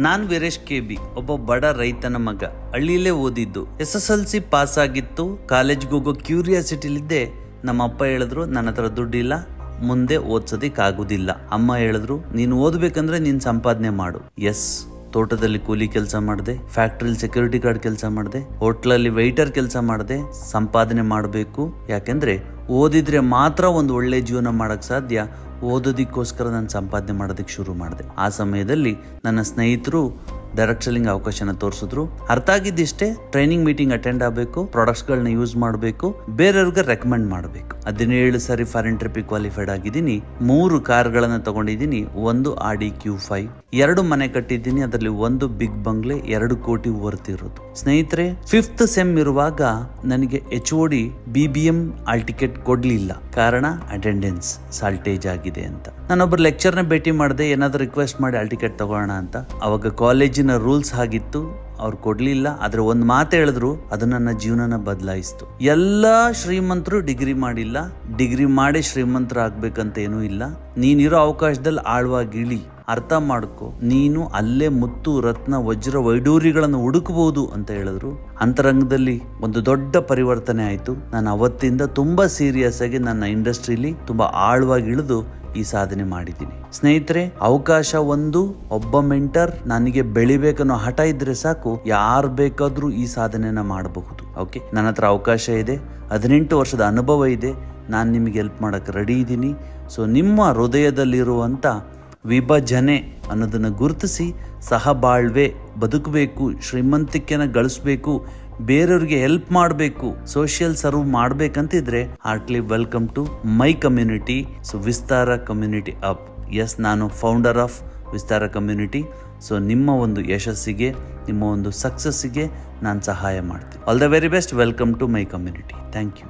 ನಾನ್ Veeresh KB, ಒಬ್ಬ ಬಡ ರೈತನ ಮಗ. ಹಳ್ಳಿಲೇ ಓದಿದ್ದು. SSLC ಪಾಸ್ ಆಗಿತ್ತು. ಕಾಲೇಜ್ಗೆ ಹೋಗೋ ಕ್ಯೂರಿಯಾಸಿಟಿಲಿದ್ದೆ. ನಮ್ಮ ಅಪ್ಪ ಹೇಳಿದ್ರು ನನ್ನ ಹತ್ರ ದುಡ್ಡಿಲ್ಲ, ಮುಂದೆ ಓದ್ಸೋದಿಕ್ಕಾಗುದಿಲ್ಲ. ಅಮ್ಮ ಹೇಳಿದ್ರು ನೀನು ಓದ್ಬೇಕಂದ್ರೆ ನೀನ್ ಸಂಪಾದನೆ ಮಾಡು. ಎಸ್, ತೋಟದಲ್ಲಿ ಕೂಲಿ ಕೆಲಸ ಮಾಡಿದೆ, ಫ್ಯಾಕ್ಟ್ರಿಲಿ ಸೆಕ್ಯೂರಿಟಿ ಗಾರ್ಡ್ ಕೆಲಸ ಮಾಡಿದೆ, ಹೋಟ್ಲಲ್ಲಿ ವೆಯ್ಟರ್ ಕೆಲಸ ಮಾಡಿದೆ. ಸಂಪಾದನೆ ಮಾಡಬೇಕು, ಯಾಕೆಂದ್ರೆ ಓದಿದ್ರೆ ಮಾತ್ರ ಒಂದು ಒಳ್ಳೆ ಜೀವನ ಮಾಡಕ್ ಸಾಧ್ಯ. ಓದೋದಕ್ಕೋಸ್ಕರ ನಾನು ಸಂಪಾದನೆ ಮಾಡೋದಕ್ಕೆ ಶುರು ಮಾಡಿದೆ. ಆ ಸಮಯದಲ್ಲಿ ನನ್ನ ಸ್ನೇಹಿತರು ಡೈರೆಕ್ಟ್ ಸೆಲ್ಲಿಂಗ್ ಅವಕಾಶನ ತೋರಿಸಿದ್ರು. ಅರ್ಥ ಆಗಿದ್ದಿಷ್ಟೇ, ಟ್ರೈನಿಂಗ್ ಮೀಟಿಂಗ್ ಅಟೆಂಡ್ ಆಗಬೇಕು, ಪ್ರಾಡಕ್ಟ್ಸ್ಗಳನ್ನ ಯೂಸ್ ಮಾಡಬೇಕು, ಬೇರೆಯವ್ರಿಗೆ ರೆಕಮೆಂಡ್ ಮಾಡಬೇಕು. 17 ಸಾರಿ ಫಾರಿನ್ ಟ್ರಿಪ್ಪಿಗೆ ಕ್ವಾಲಿಫೈಡ್ ಆಗಿದ್ದೀನಿ. 3 ಕಾರ್ಗಳನ್ನ ತಗೊಂಡಿದ್ದೀನಿ. 1 Audi Q5, 2 ಮನೆ ಕಟ್ಟಿದ್ದೀನಿ. ಅದರಲ್ಲಿ 1 ಬಿಗ್ ಬಂಗ್ಲೆ, 2 ಕೋಟಿ ವರ್ತ್ ಇರೋದು. ಸ್ನೇಹಿತರೆ, 5th ಸೆಮ್ ಇರುವಾಗ ನನಗೆ HOD BBM ಆಲ್ ಟಿಕೆಟ್ ಕೊಡ್ಲಿಲ್ಲ. ಕಾರಣ ಅಟೆಂಡೆನ್ಸ್ ಸಾಲ್ಟೇಜ್ ಆಗಿದೆ ಅಂತ. ನಾನೊಬ್ಬರು ಲೆಕ್ಚರ್ನ ಭೇಟಿ ಮಾಡಿದೆ, ಏನಾದ್ರು ರಿಕ್ವೆಸ್ಟ್ ಮಾಡಿ ಆಲ್ ಟಿಕೆಟ್ ತಗೋಣ ಅಂತ. ಅವಾಗ ಕಾಲೇಜಿನ ರೂಲ್ಸ್ ಆಗಿತ್ತು, ಅವ್ರು ಕೊಡ್ಲಿಲ್ಲ. ಆದ್ರೆ ಒಂದು ಮಾತು ಹೇಳಿದ್ರು, ಅದು ನನ್ನ ಜೀವನನ ಬದಲಾಯಿಸ್ತು. ಎಲ್ಲಾ ಶ್ರೀಮಂತರು ಡಿಗ್ರಿ ಮಾಡಿಲ್ಲ, ಡಿಗ್ರಿ ಮಾಡಿ ಶ್ರೀಮಂತರ ಆಗ್ಬೇಕಂತ ಏನೂ ಇಲ್ಲ. ನೀನಿರೋ ಅವಕಾಶದಲ್ಲಿ ಆಳ್ವಾಗಿ ಇಳಿ, ಅರ್ಥ ಮಾಡ್ಕೊ, ನೀನು ಅಲ್ಲೇ ಮುತ್ತು ರತ್ನ ವಜ್ರ ವೈಡೂರಿಗಳನ್ನು ಹುಡುಕಬಹುದು ಅಂತ ಹೇಳಿದ್ರು. ಅಂತರಂಗದಲ್ಲಿ ಒಂದು ದೊಡ್ಡ ಪರಿವರ್ತನೆ ಆಯ್ತು. ನಾನು ಅವತ್ತಿಂದ ತುಂಬಾ ಸೀರಿಯಸ್ ಆಗಿ ನನ್ನ ಇಂಡಸ್ಟ್ರಿಲಿ ತುಂಬಾ ಆಳವಾಗಿ ಇಳಿದು ಈ ಸಾಧನೆ ಮಾಡಿದ್ದೀನಿ. ಸ್ನೇಹಿತರೆ, ಅವಕಾಶ ಒಂದು, ಒಬ್ಬ ಮೆಂಟರ್, ನನಗೆ ಬೆಳಿಬೇಕನ್ನೋ ಹಠ ಇದ್ರೆ ಸಾಕು, ಯಾರು ಬೇಕಾದ್ರೂ ಈ ಸಾಧನೆನ ಮಾಡಬಹುದು. ಓಕೆ, ನನ್ನ ಹತ್ರ ಅವಕಾಶ ಇದೆ, 18 ವರ್ಷದ ಅನುಭವ ಇದೆ, ನಾನು ನಿಮಗೆ ಹೆಲ್ಪ್ ಮಾಡಕ್ಕೆ ರೆಡಿ ಇದ್ದೀನಿ. ಸೊ ನಿಮ್ಮ ಹೃದಯದಲ್ಲಿರುವಂತ ವಿಭಜನೆ ಅನ್ನೋದನ್ನ ಗುರುತಿಸಿ ಸಹಬಾಳ್ವೆ ಬದುಕಬೇಕು, ಶ್ರೀಮಂತಿಕೆನ ಗಳಿಸ್ಬೇಕು, ಬೇರೆಯವ್ರಿಗೆ ಹೆಲ್ಪ್ ಮಾಡಬೇಕು, ಸೋಷಿಯಲ್ ಸರ್ವ್ ಮಾಡ್ಬೇಕಂತಿದ್ರೆ heartly welcome to my community. So Vistara community up. Yes, ನಾನು founder of Vistara community. So ನಿಮ್ಮ ಒಂದು ಯಶಸ್ಸಿಗೆ, ನಿಮ್ಮ ಒಂದು ಸಕ್ಸಸ್ಸಿಗೆ ನಾನು ಸಹಾಯ ಮಾಡ್ತೀನಿ. All the very best. Welcome to my community. Thank you.